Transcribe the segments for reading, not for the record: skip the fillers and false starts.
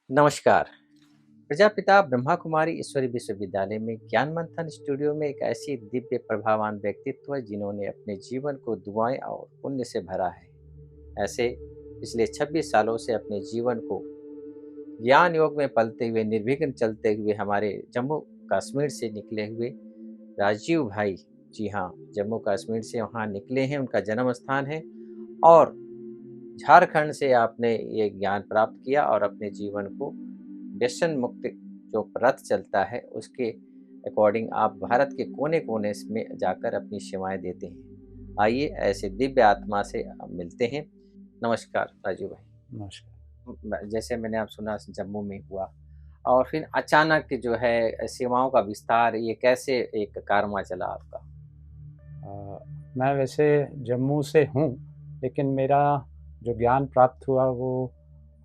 नमस्कार। प्रजापिता ब्रह्मा कुमारी ईश्वरी विश्वविद्यालय में ज्ञान मंथन स्टूडियो में एक ऐसी दिव्य प्रभावान व्यक्तित्व है जिन्होंने अपने जीवन को दुआएं और पुण्य से भरा है। ऐसे पिछले 26 सालों से अपने जीवन को ज्ञान योग में पलते हुए निर्विघ्न चलते हुए हमारे जम्मू कश्मीर से निकले हुए राजीव भाई, जी हाँ, जम्मू कश्मीर से वहाँ निकले हैं, उनका जन्म स्थान है। और झारखंड से आपने ये ज्ञान प्राप्त किया और अपने जीवन को व्यसन मुक्त जो रथ चलता है उसके अकॉर्डिंग आप भारत के कोने कोने में जाकर अपनी सेवाएं देते हैं। आइए ऐसे दिव्य आत्मा से आप मिलते हैं। नमस्कार राजू भाई। नमस्कार। जैसे मैंने आप सुना जम्मू में हुआ और फिर अचानक जो है सेवाओं का विस्तार, ये कैसे एक कारवां चला आपका? मैं वैसे जम्मू से हूँ, लेकिन मेरा जो ज्ञान प्राप्त हुआ वो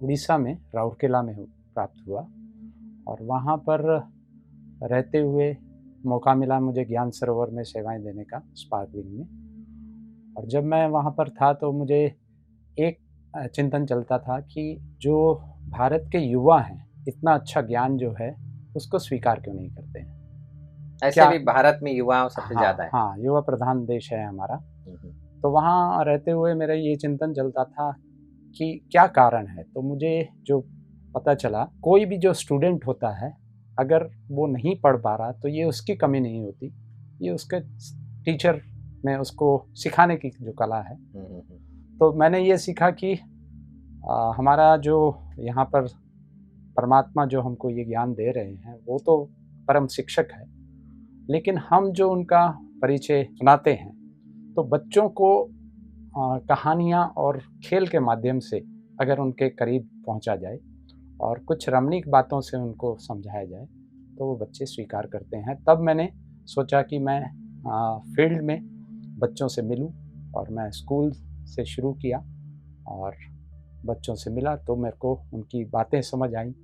उड़ीसा में राउरकेला में प्राप्त हुआ। और वहाँ पर रहते हुए मौका मिला मुझे ज्ञान सरोवर में सेवाएं देने का, स्पार्क विंग में। और जब मैं वहाँ पर था तो मुझे एक चिंतन चलता था कि जो भारत के युवा हैं, इतना अच्छा ज्ञान जो है उसको स्वीकार क्यों नहीं करते हैं। ऐसे क्या? भी भारत में युवा सबसे हाँ ज्यादा है। हाँ, युवा प्रधान देश है हमारा। हम्म। तो वहाँ रहते हुए मेरा ये चिंतन चलता था कि क्या कारण है। तो मुझे जो पता चला, कोई भी जो स्टूडेंट होता है, अगर वो नहीं पढ़ पा रहा तो ये उसकी कमी नहीं होती, ये उसके टीचर में उसको सिखाने की जो कला है। तो मैंने ये सीखा कि हमारा जो यहाँ पर परमात्मा जो हमको ये ज्ञान दे रहे हैं वो तो परम शिक्षक है, लेकिन हम जो उनका परिचय सुनाते हैं तो बच्चों को कहानियाँ और खेल के माध्यम से अगर उनके करीब पहुँचा जाए और कुछ रमणीक बातों से उनको समझाया जाए तो वो बच्चे स्वीकार करते हैं। तब मैंने सोचा कि मैं फील्ड में बच्चों से मिलूं, और मैं स्कूल से शुरू किया और बच्चों से मिला तो मेरे को उनकी बातें समझ आई।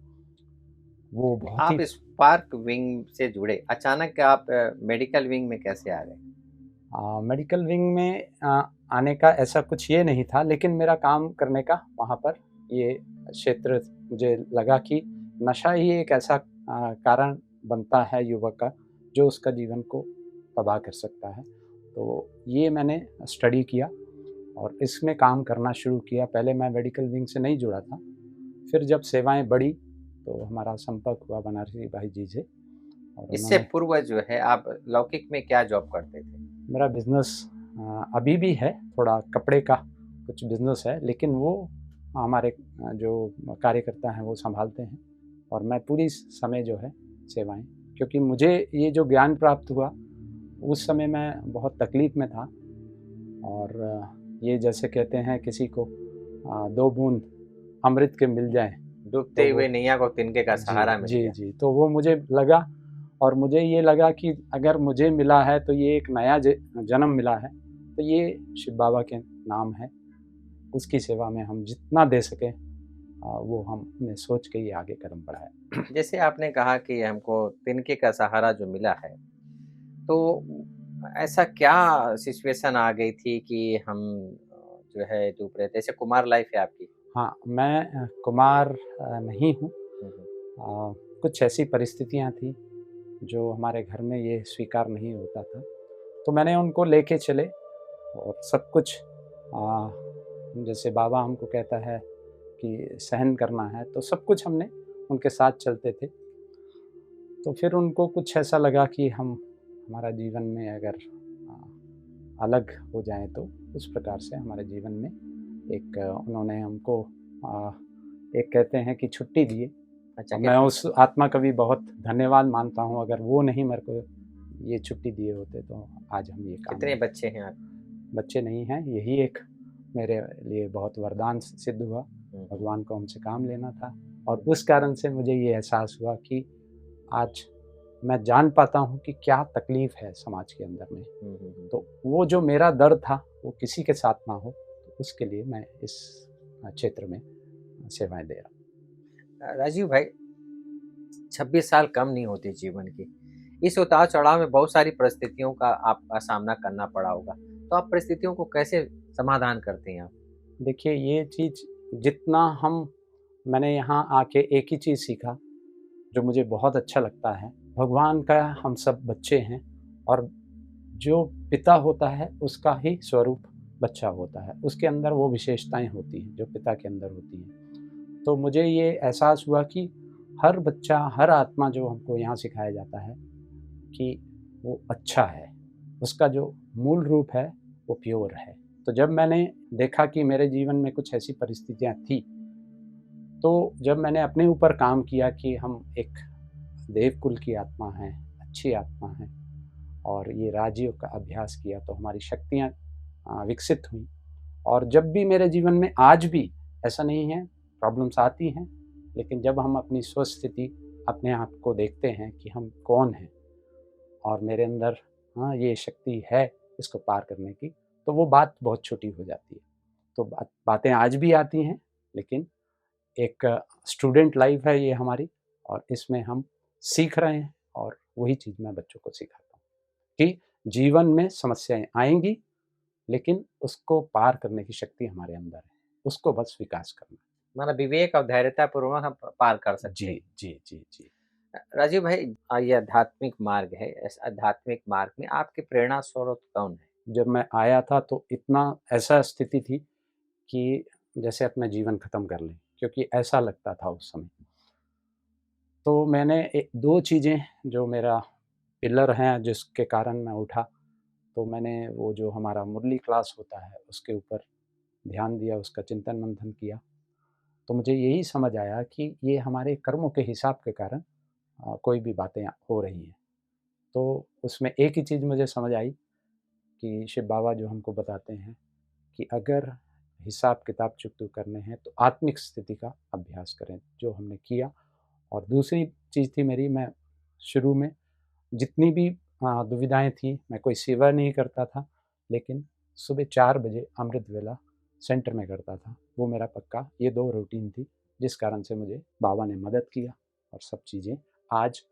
वो बहुत आप ही स्पार्क विंग से जुड़े, अचानक आप मेडिकल विंग में कैसे आ गए? मेडिकल विंग में आने का ऐसा कुछ ये नहीं था, लेकिन मेरा काम करने का वहाँ पर ये क्षेत्र मुझे लगा कि नशा ही एक ऐसा कारण बनता है युवक का जो उसका जीवन को तबाह कर सकता है। तो ये मैंने स्टडी किया और इसमें काम करना शुरू किया। पहले मैं मेडिकल विंग से नहीं जुड़ा था, फिर जब सेवाएं बढ़ी तो हमारा संपर्क हुआ बनारसी भाई जी से, और इससे उन्होंने पूर्व जो है आप लौकिक में क्या जॉब करते थे? मेरा बिज़नेस अभी भी है, थोड़ा कपड़े का कुछ बिज़नेस है, लेकिन वो हमारे जो कार्यकर्ता हैं वो सँभालते हैं, और मैं पूरी समय जो है सेवाएँ, क्योंकि मुझे ये जो ज्ञान प्राप्त हुआ उस समय मैं बहुत तकलीफ़ में था। और ये जैसे कहते हैं किसी को 2 बूँद अमृत के मिल जाएँ तो डूबते वो, हुए नैया को तिनके का जी, सहारा मिल जी, गया। जी। तो वो मुझे लगा, और मुझे ये लगा कि अगर मुझे मिला है तो ये एक नया जन्म मिला है, तो ये शिव बाबा के नाम है। उसकी सेवा में हम जितना दे सकें वो हमने सोच के ये आगे कदम बढ़ाया। जैसे आपने कहा कि हमको तिनके का सहारा जो मिला है, तो ऐसा क्या सिचुएशन आ गई थी कि हम जो है डूब रहे थे? जैसे कुमार लाइफ है आपकी। हाँ, मैं कुमार नहीं हूँ। हम्म, हम्म। कुछ ऐसी परिस्थितियाँ थी जो हमारे घर में ये स्वीकार नहीं होता था, तो मैंने उनको लेके चले और सब कुछ अ, जैसे बाबा हमको कहता है कि सहन करना है, तो सब कुछ हमने उनके साथ चलते थे। तो फिर उनको कुछ ऐसा लगा कि हम हमारा जीवन में अगर अलग हो जाएँ तो उस प्रकार से हमारे जीवन में एक उन्होंने हमको अ, एक कहते हैं कि छुट्टी दी है। अच्छा, और मैं कितने उस आत्मा का भी बहुत धन्यवाद मानता हूँ, अगर वो नहीं मेरे को ये छुट्टी दिए होते तो आज हम ये काम कितने नहीं बच्चे हैं आप? करते। बच्चे नहीं हैं, यही एक मेरे लिए बहुत वरदान सिद्ध हुआ। हम्म, भगवान को हमसे काम लेना था, और उस कारण से मुझे ये एहसास हुआ कि आज मैं जान पाता हूँ कि क्या तकलीफ़ है समाज के अंदर में। हम्म, हम्म। तो वो जो मेरा दर्द था वो किसी के साथ ना हो, तो उसके लिए मैं इस क्षेत्र में सेवाएँ दे रहा हूँ। राजीव भाई, 26 साल कम नहीं होती जीवन की। इस उतार चढ़ाव में बहुत सारी परिस्थितियों का आपका सामना करना पड़ा होगा, तो आप परिस्थितियों को कैसे समाधान करते हैं आप? देखिए, ये चीज़ जितना हम मैंने यहाँ आके एक ही चीज़ सीखा जो मुझे बहुत अच्छा लगता है, भगवान का हम सब बच्चे हैं और जो पिता होता है उसका ही स्वरूप बच्चा होता है, उसके अंदर वो विशेषताएं होती हैं जो पिता के अंदर होती हैं। तो मुझे ये एहसास हुआ कि हर बच्चा, हर आत्मा जो हमको यहाँ सिखाया जाता है कि वो अच्छा है, उसका जो मूल रूप है वो प्योर है। तो जब मैंने देखा कि मेरे जीवन में कुछ ऐसी परिस्थितियाँ थी, तो जब मैंने अपने ऊपर काम किया कि हम एक देवकुल की आत्मा हैं, अच्छी आत्मा हैं और ये राजयोग का अभ्यास किया तो हमारी शक्तियाँ विकसित हुई। और जब भी मेरे जीवन में आज भी ऐसा नहीं है, प्रॉब्लम्स आती हैं, लेकिन जब हम अपनी स्वस्थिति, अपने आप को देखते हैं कि हम कौन हैं और मेरे अंदर ये शक्ति है इसको पार करने की, तो वो बात बहुत छोटी हो जाती है। तो बातें आज भी आती हैं, लेकिन एक स्टूडेंट लाइफ है ये हमारी और इसमें हम सीख रहे हैं और वही चीज़ मैं बच्चों को सिखाता हूँ कि जीवन में समस्याएं आएंगी, लेकिन उसको पार करने की शक्ति हमारे अंदर है, उसको बस विकास करना। मतलब विवेक और धैर्यता पूर्वक हम पार कर सकते जी हैं। जी जी जी। राजीव भाई, ये आध्यात्मिक मार्ग है, इस आध्यात्मिक मार्ग में आपके प्रेरणा स्रोत कौन है? जब मैं आया था तो इतना ऐसा स्थिति थी कि जैसे अपना जीवन खत्म कर लें, क्योंकि ऐसा लगता था उस समय। तो मैंने दो चीज़ें जो मेरा पिलर हैं जिसके कारण मैं उठा, तो मैंने वो जो हमारा मुरली क्लास होता है उसके ऊपर ध्यान दिया, उसका चिंतन मंथन किया। तो मुझे यही समझ आया कि ये हमारे कर्मों के हिसाब के कारण कोई भी बातें हो रही हैं। तो उसमें एक ही चीज़ मुझे समझ आई कि शिव बाबा जो हमको बताते हैं कि अगर हिसाब किताब चुकता करने हैं तो आत्मिक स्थिति का अभ्यास करें, जो हमने किया। और दूसरी चीज़ थी मेरी, मैं शुरू में जितनी भी दुविधाएं थी, मैं कोई सेवा नहीं करता था, लेकिन सुबह 4 बजे अमृत वेला सेंटर में करता था। वो मेरा पक्का ये 2 रूटीन थी, जिस कारण से मुझे बाबा ने मदद किया और सब चीज़ें आज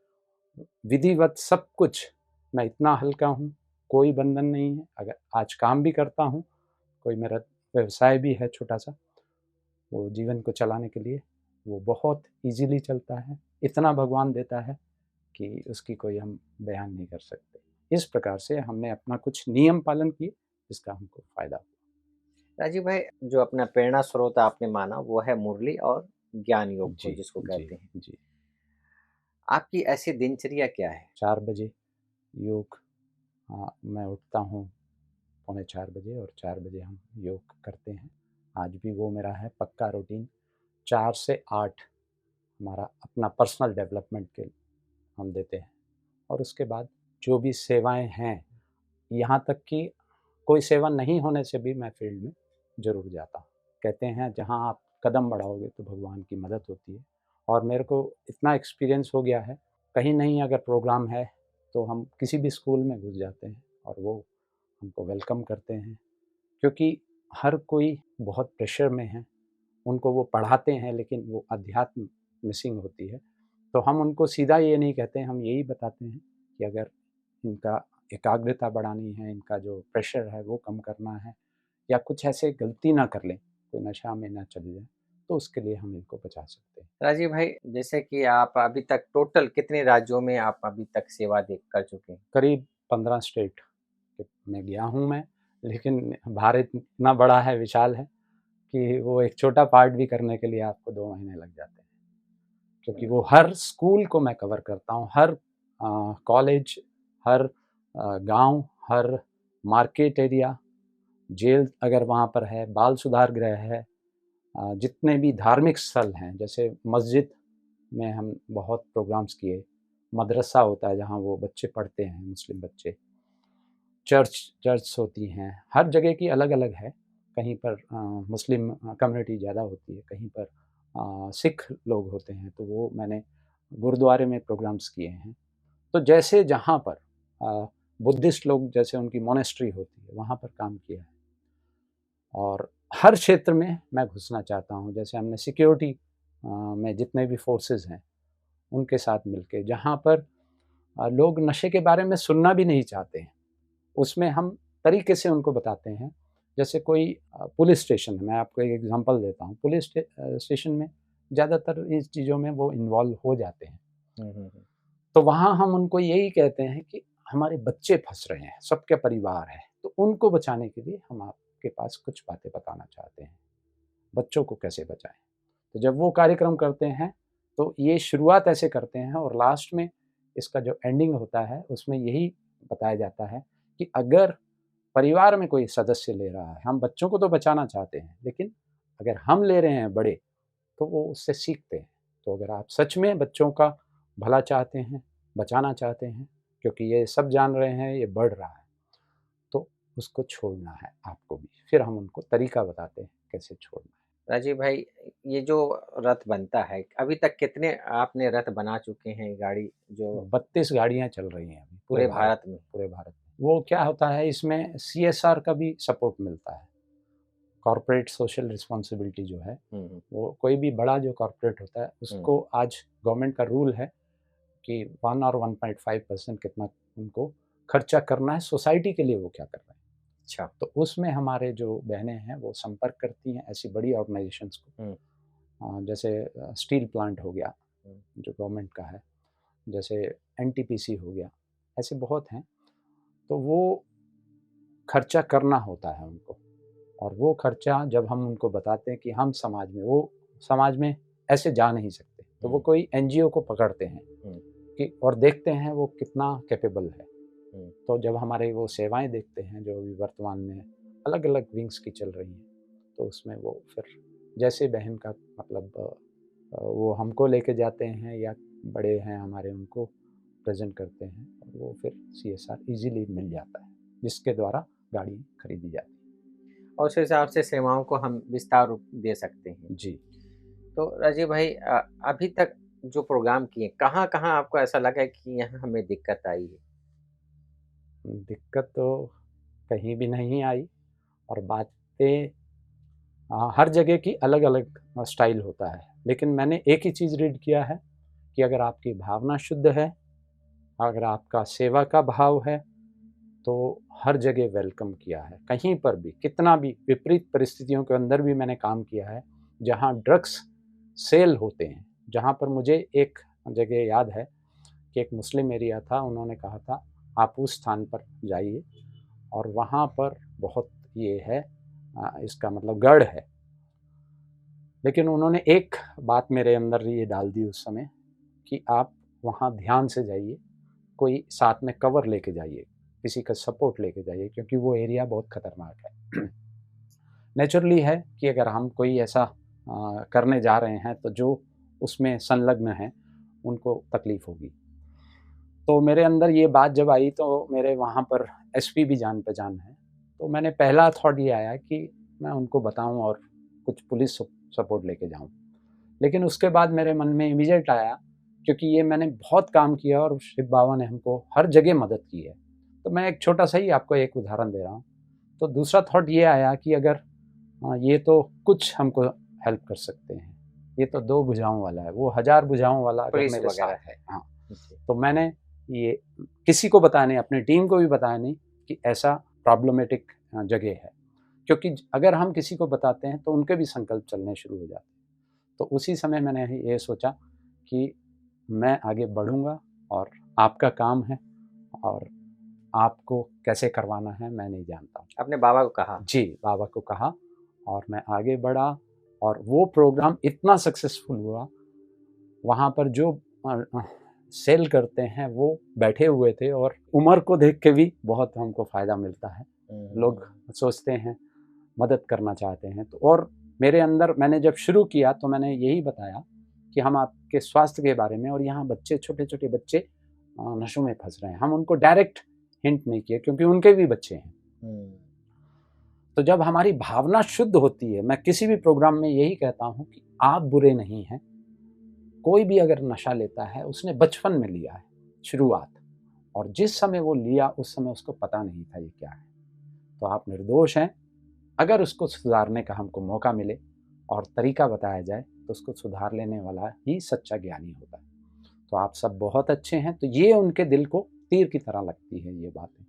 विधिवत सब कुछ। मैं इतना हल्का हूँ, कोई बंधन नहीं है। अगर आज काम भी करता हूँ, कोई मेरा व्यवसाय भी है छोटा-सा, वो जीवन को चलाने के लिए वो बहुत ईज़िली चलता है। इतना भगवान देता है कि उसकी कोई हम बयान नहीं कर सकते। इस प्रकार से हमने अपना कुछ नियम पालन किए, जिसका हमको फ़ायदा हुआ। राजीव भाई, जो अपना प्रेरणा स्रोत आपने माना वो है मुरली और ज्ञान योग को जी, जिसको जी, कहते हैं। जी। आपकी ऐसी दिनचर्या क्या है? 4 बजे योग, मैं उठता हूँ पौने 4 बजे और 4 बजे हम योग करते हैं। आज भी वो मेरा है पक्का रूटीन। 4 से 8 हमारा अपना पर्सनल डेवलपमेंट के हम देते हैं और उसके बाद जो भी सेवाएँ हैं, यहाँ तक कि कोई सेवा नहीं होने से भी मैं फील्ड में ज़रूर जाता हूँ। कहते हैं जहाँ आप कदम बढ़ाओगे तो भगवान की मदद होती है और मेरे को इतना एक्सपीरियंस हो गया है, कहीं नहीं अगर प्रोग्राम है तो हम किसी भी स्कूल में घुस जाते हैं और वो हमको वेलकम करते हैं, क्योंकि हर कोई बहुत प्रेशर में है। उनको वो पढ़ाते हैं लेकिन वो अध्यात्म मिसिंग होती है। तो हम उनको सीधा ये नहीं कहते हैं, हम यही बताते हैं कि अगर इनका एकाग्रता बढ़ानी है, इनका जो प्रेशर है वो कम करना है या कुछ ऐसे गलती ना कर लें, कोई नशा में ना चले जाएँ, तो उसके लिए हम इनको बचा सकते हैं। राजीव भाई, जैसे कि आप अभी तक टोटल कितने राज्यों में आप अभी तक सेवा दे कर चुके हैं? करीब 15 स्टेट में गया हूँ मैं, लेकिन भारत इतना बड़ा है, विशाल है कि वो एक छोटा पार्ट भी करने के लिए आपको 2 महीने लग जाते हैं। क्योंकि वो हर स्कूल को मैं कवर करता हूँ, हर कॉलेज, हर गाँव, हर मार्केट एरिया, जेल अगर वहाँ पर है, बाल सुधार गृह है, जितने भी धार्मिक स्थल हैं, जैसे मस्जिद में हम बहुत प्रोग्राम्स किए, मदरसा होता है जहाँ वो बच्चे पढ़ते हैं, मुस्लिम बच्चे, चर्च होती हैं, हर जगह की अलग-अलग है। कहीं पर मुस्लिम कम्युनिटी ज़्यादा होती है, कहीं पर सिख लोग होते हैं, तो वो मैंने गुरुद्वारे में प्रोग्राम्स किए हैं। तो जैसे जहाँ पर बुद्धिस्ट लोग, जैसे उनकी मोनेस्ट्री होती है, वहाँ पर काम किया है। और हर क्षेत्र में मैं घुसना चाहता हूँ, जैसे हमने सिक्योरिटी में जितने भी फोर्सेस हैं, उनके साथ मिलके, जहाँ पर लोग नशे के बारे में सुनना भी नहीं चाहते हैं, उसमें हम तरीके से उनको बताते हैं। जैसे कोई पुलिस स्टेशन है, मैं आपको एक एग्ज़ाम्पल देता हूँ। पुलिस स्टेशन में ज़्यादातर इस चीज़ों में वो इन्वॉल्व हो जाते हैं। हम्म, हम्म, तो वहाँ हम उनको यही कहते हैं कि हमारे बच्चे फंस रहे हैं, सबके परिवार है, तो उनको बचाने के लिए हम आपके पास कुछ बातें बताना चाहते हैं, बच्चों को कैसे बचाएं। तो जब वो कार्यक्रम करते हैं तो ये शुरुआत ऐसे करते हैं और लास्ट में इसका जो एंडिंग होता है उसमें यही बताया जाता है कि अगर परिवार में कोई सदस्य ले रहा है, हम बच्चों को तो बचाना चाहते हैं, लेकिन अगर हम ले रहे हैं बड़े, तो वो उससे सीखते हैं। तो अगर आप सच में बच्चों का भला चाहते हैं, बचाना चाहते हैं, क्योंकि ये सब जान रहे हैं ये बढ़ रहा है, तो उसको छोड़ना है आपको भी। फिर हम उनको तरीका बताते हैं कैसे छोड़ना है। राजीव भाई, ये जो रथ बनता है, अभी तक कितने आपने रथ बना चुके हैं गाड़ी, जो 32 गाड़ियाँ चल रही हैं अभी पूरे भारत में? पूरे भारत में। वो क्या होता है, इसमें सीएसआर का भी सपोर्ट मिलता है। कॉर्पोरेट सोशल रिस्पॉन्सिबिलिटी जो है, वो कोई भी बड़ा जो कॉर्पोरेट होता है उसको आज गवर्नमेंट का रूल है कि 1 और 1.5% कितना उनको खर्चा करना है सोसाइटी के लिए, वो क्या कर रहे हैं। अच्छा। तो उसमें हमारे जो बहनें हैं वो संपर्क करती हैं ऐसी बड़ी ऑर्गेनाइजेशंस को। जैसे स्टील प्लांट हो गया जो गवर्नमेंट का है, जैसे एनटीपीसी हो गया, ऐसे बहुत हैं। तो वो खर्चा करना होता है उनको, और वो खर्चा जब हम उनको बताते हैं कि हम समाज में, वो समाज में ऐसे जा नहीं सकते, तो वो कोई एनजीओ को पकड़ते हैं कि और देखते हैं वो कितना कैपेबल है। तो जब हमारे वो सेवाएं देखते हैं जो अभी वर्तमान में अलग अलग विंग्स की चल रही हैं, तो उसमें वो फिर जैसे बहन का मतलब वो हमको लेके जाते हैं या बड़े हैं हमारे उनको प्रेजेंट करते हैं, और वो फिर सीएसआर इजीली मिल जाता है, जिसके द्वारा गाड़ी खरीदी जाती है। और उस हिसाब से सेवाओं को हम विस्तार रूप दे सकते हैं। जी। तो राजीव भाई, अभी तक जो प्रोग्राम किए, कहाँ कहाँ आपको ऐसा लगा कि यहाँ हमें दिक्कत आई है? दिक्कत तो कहीं भी नहीं आई, और बातें हर जगह की अलग अलग स्टाइल होता है, लेकिन मैंने एक ही चीज़ रीड किया है कि अगर आपकी भावना शुद्ध है, अगर आपका सेवा का भाव है, तो हर जगह वेलकम किया है। कहीं पर भी कितना भी विपरीत परिस्थितियों के अंदर भी मैंने काम किया है, जहाँ ड्रग्स सेल होते हैं, जहाँ पर मुझे एक जगह याद है कि एक मुस्लिम एरिया था, उन्होंने कहा था आप उस स्थान पर जाइए और वहाँ पर बहुत ये है, इसका मतलब गढ़ है। लेकिन उन्होंने एक बात मेरे अंदर ये डाल दी उस समय कि आप वहाँ ध्यान से जाइए, कोई साथ में कवर लेके जाइए, किसी का सपोर्ट लेके जाइए, क्योंकि वो एरिया बहुत खतरनाक है। नेचुरली है कि अगर हम कोई ऐसा करने जा रहे हैं तो जो उसमें संलग्न हैं उनको तकलीफ होगी। तो मेरे अंदर ये बात जब आई तो मेरे वहाँ पर एसपी भी जान पहचान है, तो मैंने पहला थॉट ये आया कि मैं उनको बताऊं और कुछ पुलिस सपोर्ट लेके जाऊं। लेकिन उसके बाद मेरे मन में इमीडिएट आया, क्योंकि ये मैंने बहुत काम किया और शिव बाबा ने हमको हर जगह मदद की है। तो मैं एक छोटा सा ही आपको एक उदाहरण दे रहा हूँ। तो दूसरा थॉट ये आया कि अगर ये तो कुछ हमको हेल्प कर सकते हैं, ये तो 2 भुजाओं वाला है, वो 1000 भुजाओं वाला अगर पुलिस मेरे वगैरह। साथ है। हाँ, तो मैंने ये किसी को बताया नहीं, अपनी टीम को भी बताया नहीं कि ऐसा प्रॉब्लमेटिक जगह है, क्योंकि अगर हम किसी को बताते हैं तो उनके भी संकल्प चलने शुरू हो जाते हैं। तो उसी समय मैंने ये सोचा कि मैं आगे बढ़ूँगा और आपका काम है, और आपको कैसे करवाना है मैं नहीं जानता हूँ। आपने बाबा को कहा? जी, बाबा को कहा और मैं आगे बढ़ा, और वो प्रोग्राम इतना सक्सेसफुल हुआ, वहाँ पर जो सेल करते हैं वो बैठे हुए थे, और उम्र को देख के भी बहुत हमको फ़ायदा मिलता है। लोग सोचते हैं, मदद करना चाहते हैं। तो और मेरे अंदर मैंने जब शुरू किया तो मैंने यही बताया कि हम आपके स्वास्थ्य के बारे में, और यहाँ बच्चे, छोटे-छोटे बच्चे नशों में फँस रहे हैं। हम उनको डायरेक्ट हिंट नहीं किए, क्योंकि उनके भी बच्चे हैं। तो जब हमारी भावना शुद्ध होती है, मैं किसी भी प्रोग्राम में यही कहता हूँ कि आप बुरे नहीं हैं। कोई भी अगर नशा लेता है उसने बचपन में लिया है, शुरुआत, और जिस समय वो लिया उस समय उसको पता नहीं था ये क्या है। तो आप निर्दोष हैं। अगर उसको सुधारने का हमको मौका मिले और तरीका बताया जाए तो उसको सुधार लेने वाला ही सच्चा ज्ञानी होता है। तो आप सब बहुत अच्छे हैं। तो ये उनके दिल को तीर की तरह लगती है ये बातें।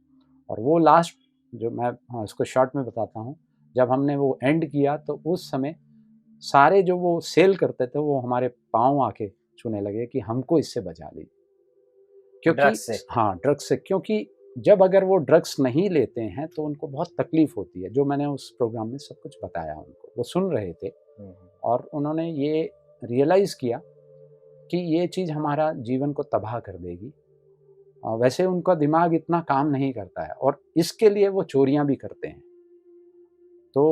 और वो लास्ट जो मैं इसको शॉर्ट में बताता हूँ, जब हमने वो एंड किया तो उस समय सारे जो वो सेल करते थे वो हमारे पाँव आके छूने लगे कि हमको इससे बचा लीजिए, क्योंकि ड्रग्स से। हाँ, ड्रग्स से, क्योंकि जब अगर वो ड्रग्स नहीं लेते हैं तो उनको बहुत तकलीफ होती है, जो मैंने उस प्रोग्राम में सब कुछ बताया उनको, वो सुन रहे थे हम्म, और उन्होंने ये रियलाइज़ किया कि ये चीज़ हमारा जीवन को तबाह कर देगी। वैसे उनका दिमाग इतना काम नहीं करता है और इसके लिए वो चोरियाँ भी करते हैं। तो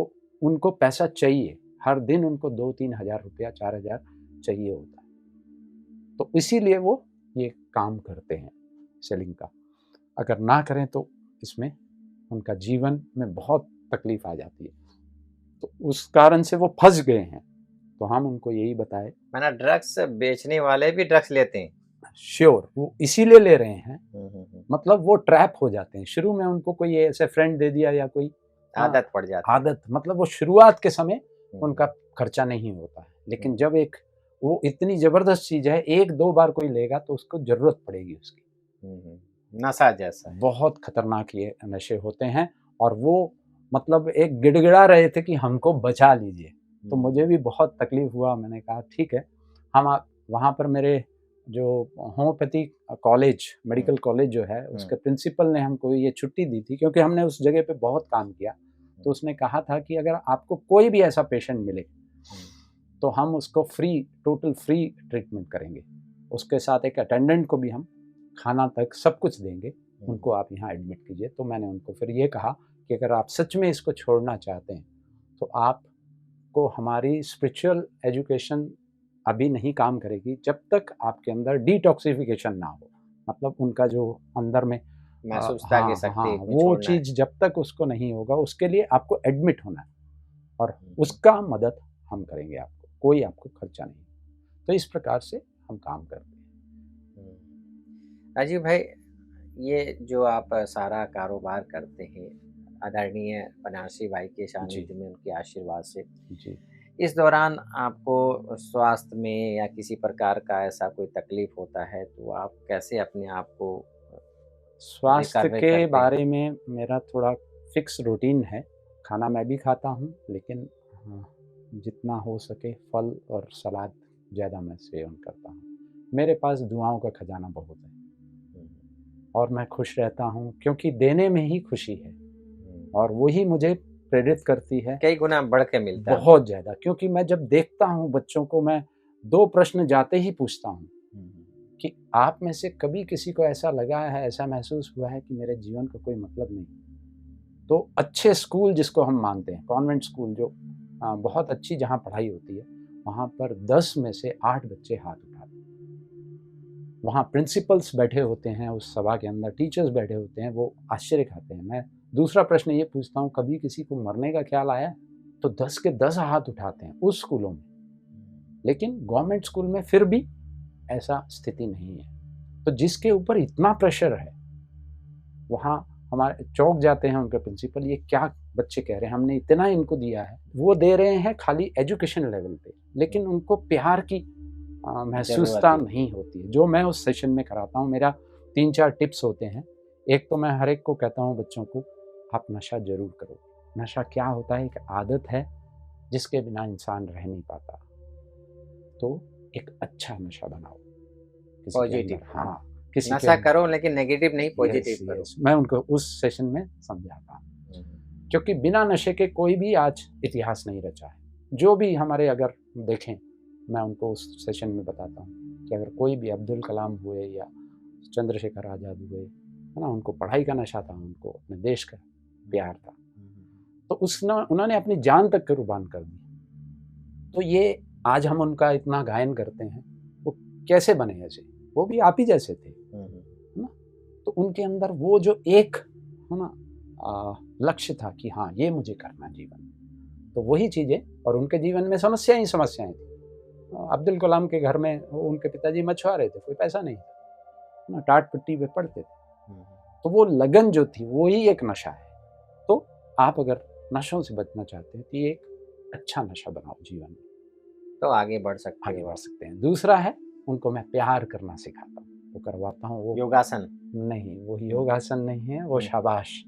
उनको पैसा चाहिए, हर दिन उनको 2-3 हज़ार रुपया, 4 हज़ार चाहिए होता है। तो इसीलिए वो ये काम करते हैं सेलिंग का। अगर ना करें तो इसमें उनका जीवन में बहुत तकलीफ आ जाती है। तो उस कारण से वो फँस गए हैं। तो हम उनको यही बताए, माना ड्रग्स बेचने वाले भी ड्रग्स लेते हैं। श्योर वो इसीलिए ले रहे हैं, हम्म। मतलब वो ट्रैप हो जाते हैं। शुरू में उनको कोई ऐसे फ्रेंड दे दिया या कोई आदत पड़ जाती है। आदत, मतलब वो शुरुआत के समय हम्म, उनका खर्चा नहीं होता है, लेकिन जब एक वो इतनी ज़बरदस्त चीज़ है, 1-2 बार कोई लेगा तो उसको ज़रूरत पड़ेगी उसकी। नशा जैसा है। बहुत खतरनाक ये नशे होते हैं और वो मतलब एक गिड़गिड़ा रहे थे कि हमको बचा लीजिए। तो मुझे भी बहुत तकलीफ़ हुआ, मैंने कहा ठीक है, हम आप वहाँ पर मेरे जो होम्योपैथी कॉलेज, मेडिकल कॉलेज जो है, उसके प्रिंसिपल ने हमको ये छुट्टी दी थी, क्योंकि हमने उस जगह पे बहुत काम किया। तो उसने कहा था कि अगर आपको कोई भी ऐसा पेशेंट मिले तो हम उसको फ्री, टोटल फ्री ट्रीटमेंट करेंगे। उसके साथ एक अटेंडेंट को भी हम खाना तक सब कुछ देंगे, उनको आप यहाँ एडमिट कीजिए। तो मैंने उनको फिर ये कहा कि अगर आप सच में इसको छोड़ना चाहते हैं तो आपको हमारी स्पिरिचुअल एजुकेशन अभी नहीं काम करेगी जब तक आपके अंदर डिटॉक्सिफिकेशन ना हो, मतलब उनका जो अंदर में महसूसता की हाँ शक्ति हाँ, में वो छोड़ना है। चीज़ जब तक उसको नहीं होगा उसके लिए आपको एडमिट होना है और उसका मदद हम करेंगे आपको, कोई आपको खर्चा नहीं। तो इस प्रकार से हम काम करते हैं। राजीव भाई, ये जो आप सारा कारोबार करते हैं आदरणीय बनारसी भाई के जी, सानिध्य में, उनके आशीर्वाद से, जी। इस दौरान आपको स्वास्थ्य में या किसी प्रकार का ऐसा कोई तकलीफ होता है तो आप कैसे अपने आप को स्वास्थ्य रिकवरी के करते हैं? बारे में मेरा थोड़ा फिक्स रूटीन है। खाना मैं भी खाता हूँ, लेकिन जितना हो सके फल और सलाद ज़्यादा मैं सेवन करता हूँ। मेरे पास दुआओं का खजाना बहुत है और मैं खुश रहता हूँ, क्योंकि देने में ही खुशी है और वही मुझे प्रेरित करती है कई गुना बढ़ के मिलता है। बहुत ज़्यादा। क्योंकि मैं जब देखता हूँ बच्चों को, मैं 2 प्रश्न जाते ही पूछता हूँ कि आप में से कभी किसी को ऐसा लगा है, ऐसा महसूस हुआ है कि मेरे जीवन का कोई मतलब नहीं? तो अच्छे स्कूल जिसको हम मानते हैं, कॉन्वेंट स्कूल जो बहुत अच्छी जहाँ पढ़ाई होती है, वहाँ पर 10 में से 8 बच्चे हाथ उठाते हैं। वहाँ प्रिंसिपल्स बैठे होते हैं उस सभा के अंदर, टीचर्स बैठे होते हैं, वो आश्चर्य खाते हैं। मैं दूसरा प्रश्न ये पूछता हूँ, कभी किसी को मरने का ख्याल आया? तो 10 के 10 हाथ उठाते हैं उस स्कूलों में। लेकिन गवर्नमेंट स्कूल में फिर भी ऐसा स्थिति नहीं है। तो जिसके ऊपर इतना प्रेशर है, वहाँ हमारे चौंक जाते हैं उनके प्रिंसिपल, ये क्या बच्चे कह रहे हैं, हमने इतना इनको दिया है। वो दे रहे हैं खाली एजुकेशन लेवल पे, लेकिन उनको प्यार की महसूसता नहीं होती है, जो मैं उस सेशन में कराता हूँ। मेरा 3-4 टिप्स होते हैं। एक तो मैं हर एक को कहता हूँ बच्चों को, आप नशा ज़रूर करो। नशा क्या होता है? एक आदत है जिसके बिना इंसान रह नहीं पाता। तो एक अच्छा नशा बनाओ किसी के पॉजिटिव। अंदर, हाँ, किसी के नशा करो लेकिन नेगेटिव नहीं, पॉजिटिव करो। मैं उनको उस सेशन में समझाता हूँ, क्योंकि बिना नशे के कोई भी आज इतिहास नहीं रचा है। जो भी हमारे अगर देखें, मैं उनको उस सेशन में बताता हूँ कि अगर कोई भी अब्दुल कलाम हुए या चंद्रशेखर आज़ाद हुए, है ना, उनको पढ़ाई का नशा था, उनको अपने देश का प्यार था, तो उन्होंने अपनी जान तक कुर्बान कर दी। तो ये आज हम उनका इतना गायन करते हैं, वो कैसे बने ऐसे? वो भी आप ही जैसे थे, है ना? तो उनके अंदर वो जो एक, है ना, लक्ष्य था कि हाँ, ये मुझे करना जीवन में। तो वही चीज़ें, और उनके जीवन में समस्याएं ही समस्याएं थी। अब्दुल कलाम के घर में उनके पिताजी मछुआरे थे, कोई पैसा नहीं था, ना, टाट पट्टी पे पढ़ते थे। तो वो लगन जो थी, वो ही एक नशा है। तो आप अगर नशों से बचना चाहते हैं तो ये एक अच्छा नशा बनाओ जीवन में, तो आगे बढ़ सकते आगे हो। बढ़ सकते हैं। दूसरा है, उनको मैं प्यार करना सिखाता हूँ, वो करवाता हूँ। वो योगासन नहीं, वो योगासन नहीं है, वो शाबाश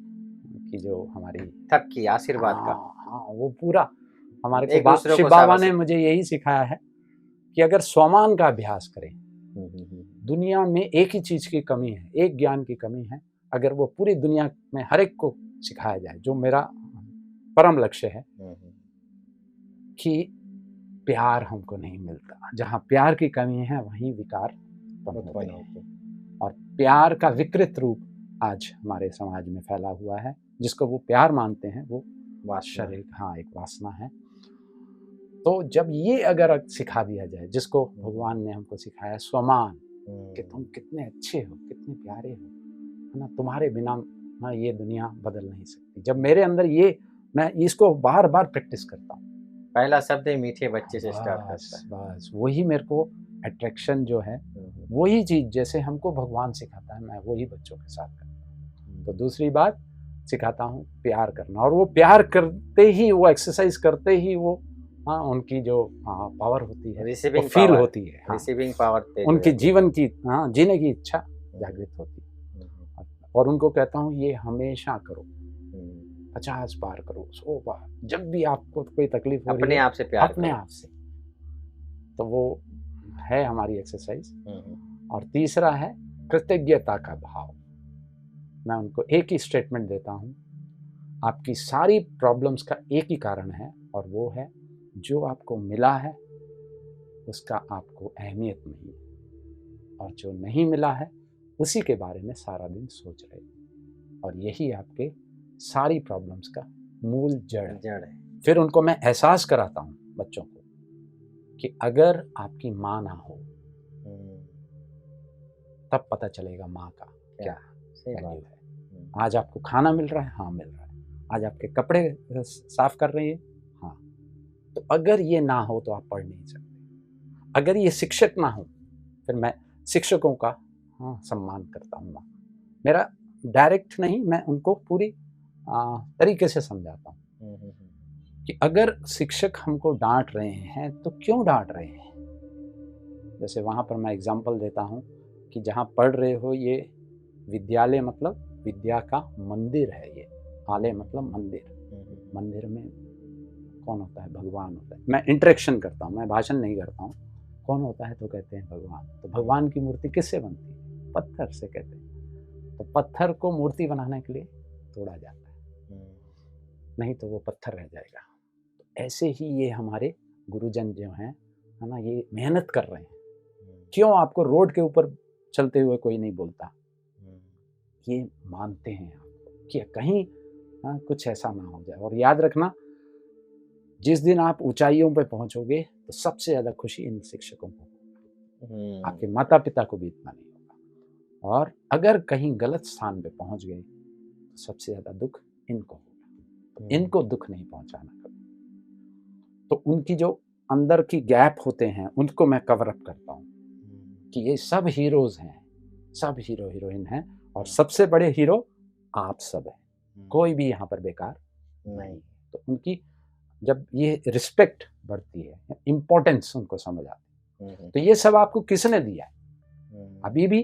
की जो हमारी थक की आशीर्वाद का। हाँ, वो पूरा हमारे एक को दूसरे शिव को बाबा शाबाशी। ने मुझे यही सिखाया है कि अगर स्वमान का अभ्यास करें, हम्म। दुनिया में एक ही चीज की कमी है, एक ज्ञान की कमी है, अगर वो पूरी दुनिया में हर एक को सिखाया जाए, जो मेरा परम लक्ष्य है कि प्यार हमको नहीं मिलता, जहाँ प्यार की कमी है वहीं विकार उत्पन्न होते उत्पन्न हैं। होती। और प्यार का विकृत रूप आज हमारे समाज में फैला हुआ है, जिसको वो प्यार मानते हैं वो वासना। शरीर, हाँ, एक वासना है। तो जब ये अगर सिखा दिया जाए, जिसको भगवान ने हमको सिखाया स्वमान, कि तुम कितने अच्छे हो, कितने प्यारे हो, है ना, तुम्हारे बिना ना ये दुनिया बदल नहीं सकती। जब मेरे अंदर ये, मैं इसको बार बार प्रैक्टिस करता हूँ, पहला शब्द ही मीठे बच्चे से स्टार्ट करता है। बस वही मेरे को अट्रैक्शन जो है, हम्म। वही चीज जैसे हमको भगवान सिखाता है, मैं वही बच्चों के साथ करता हूँ। तो दूसरी बात सिखाता हूँ प्यार करना, और वो प्यार करते ही, वो एक्सरसाइज करते ही वो, हाँ, उनकी जो पावर होती है वो रिसीविंग फील पावर, होती है, हाँ, रिसीविंग पावर तेज हो उनके जाती है। जीवन की, हाँ, जीने की इच्छा जागृत होती है। हम्म। और उनको कहता हूँ ये हमेशा करो, हम्म। 50 बार करो, 100 बार, जब भी आपको कोई तकलीफ हो रही अपने है आप से प्यार अपने करो। आप से। तो वो है हमारी एक्सरसाइज। हम्म। और तीसरा है कृतज्ञता का भाव। मैं उनको एक ही स्टेटमेंट देता हूँ, आपकी सारी प्रॉब्लम्स का एक ही कारण है, और वो है जो आपको मिला है उसका आपको अहमियत नहीं है, और जो नहीं मिला है उसी के बारे में सारा दिन सोच रहे हैं, और यही आपके सारी प्रॉब्लम्स का मूल जड़ है। जड़ है। फिर उनको मैं एहसास कराता हूँ बच्चों को कि अगर आपकी माँ ना हो तब पता चलेगा माँ का क्या सही वैल्यू बात है। आज आपको खाना मिल रहा है, हाँ मिल रहा है, आज आपके कपड़े साफ कर रही है, हाँ, तो अगर ये ना हो तो आप पढ़ नहीं सकते। अगर ये शिक्षक ना हो, फिर मैं शिक्षकों का, हाँ, सम्मान करता हूँ। मेरा डायरेक्ट नहीं, मैं उनको पूरी तरीके से समझाता हूँ कि अगर शिक्षक हमको डांट रहे हैं तो क्यों डांट रहे हैं। जैसे वहाँ पर मैं एग्जाम्पल देता हूँ कि जहाँ पढ़ रहे हो, ये विद्यालय मतलब विद्या का मंदिर है, ये आलय मतलब मंदिर। मंदिर में कौन होता है? भगवान होता है। मैं इंटरेक्शन करता हूँ, मैं भाषण नहीं करता हूँ। कौन होता है? तो कहते हैं भगवान। तो भगवान की मूर्ति किससे बनती है? पत्थर से, कहते हैं। तो पत्थर को मूर्ति बनाने के लिए तोड़ा जाता है, नहीं तो वो पत्थर रह जाएगा। तो ऐसे ही ये हमारे गुरुजन जो हैं, है ना, ये मेहनत कर रहे हैं। क्यों आपको रोड के ऊपर चलते हुए कोई नहीं बोलता? ये मानते हैं आपको कि कहीं कुछ ऐसा ना हो जाए। और याद रखना, जिस दिन आप ऊंचाइयों पे पहुंचोगे तो सबसे ज्यादा खुशी इन शिक्षकों को, आपके माता पिता को भी इतना नहीं होगा। और अगर कहीं गलत स्थान पे पहुंच गए तो सबसे ज्यादा दुख इनको होगा। तो इनको दुख नहीं पहुंचाना कभी। तो उनकी जो अंदर की गैप होते हैं उनको मैं कवर अप करता हूँ कि ये सब हीरोज हैं, सब हीरो हीरोइन हैं, और सबसे बड़े हीरो आप सब हैं। कोई भी यहाँ पर बेकार नहीं। तो उनकी जब ये रिस्पेक्ट बढ़ती है, इंपॉर्टेंस उनको समझ आती है, तो ये सब आपको किसने दिया है? अभी भी,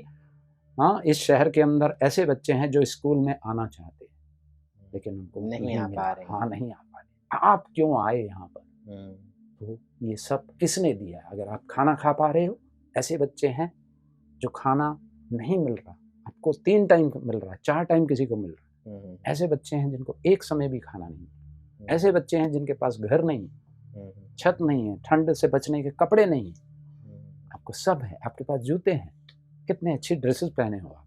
हाँ, इस शहर के अंदर ऐसे बच्चे हैं जो स्कूल में आना चाहते हैं लेकिन उनको नहीं आ पा रहे। हाँ, नहीं आ पा रहे। आप क्यों आए यहाँ पर? तो ये सब किसने दिया है? अगर आप खाना खा पा रहे हो, ऐसे बच्चे हैं जो खाना नहीं मिल रहा, आपको 3 टाइम मिल रहा है, 4 टाइम किसी को मिल रहा है। ऐसे बच्चे हैं जिनको एक समय भी खाना नहीं। ऐसे बच्चे हैं जिनके पास घर नहीं, छत नहीं है, ठंड से बचने के कपड़े नहीं। आपको सब है, आपके पास जूते हैं, कितने अच्छी ड्रेसेस पहने हो आप।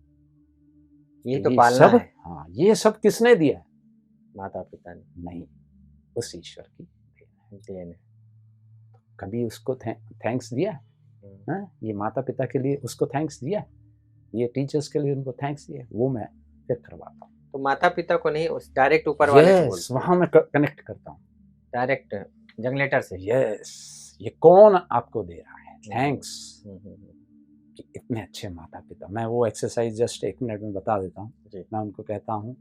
ये तो पालना सब है। हाँ, ये सब किसने दिया है? माता पिता ने। नहीं, उस ईश्वर की देन है। कभी उसको थैंक्स दिया है? ये माता पिता के लिए उसको थैंक्स दिया, ये टीचर्स के लिए उनको थैंक्स दिया, वो मैं फिर करवाता हूँ। तो माता पिता को नहीं, उस डायरेक्ट ऊपर वाले से बोलते हैं। वहां मैं कनेक्ट करता हूँ डायरेक्ट जनरेटर से। ये कौन आपको दे रहा है थैंक्स, कि इतने अच्छे माता पिता। मैं वो एक्सरसाइज जस्ट 1 मिनट में बता देता हूँ। मैं उनको कहता हूँ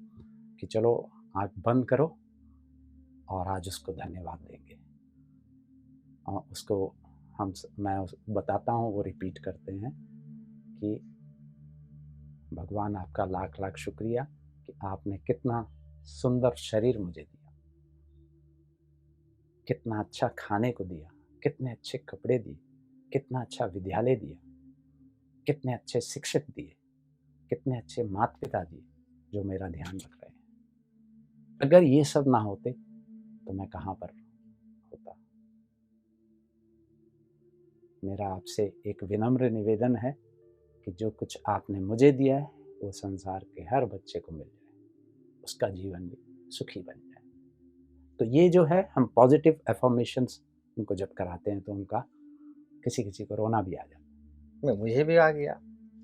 कि चलो आँख बंद करो और आज उसको धन्यवाद देंगे। और उसको मैं बताता हूँ, वो रिपीट करते हैं कि भगवान आपका लाख लाख शुक्रिया कि आपने कितना सुंदर शरीर मुझे दिया। कितना अच्छा खाने को दिया, कितने अच्छे कपड़े दिए, कितना अच्छा विद्यालय दिया, कितने अच्छे शिक्षक दिए, कितने अच्छे माता पिता दिए जो मेरा ध्यान रख रहे हैं। अगर ये सब ना होते तो मैं कहाँ पर होता। मेरा आपसे एक विनम्र निवेदन है कि जो कुछ आपने मुझे दिया है वो संसार के हर बच्चे को मिल जाए, उसका जीवन भी सुखी बन जाए। तो ये जो है, हम पॉजिटिव एफर्मेशंस उनको जब कराते हैं तो उनका किसी को रोना भी आ जाता है। मुझे भी आ गया।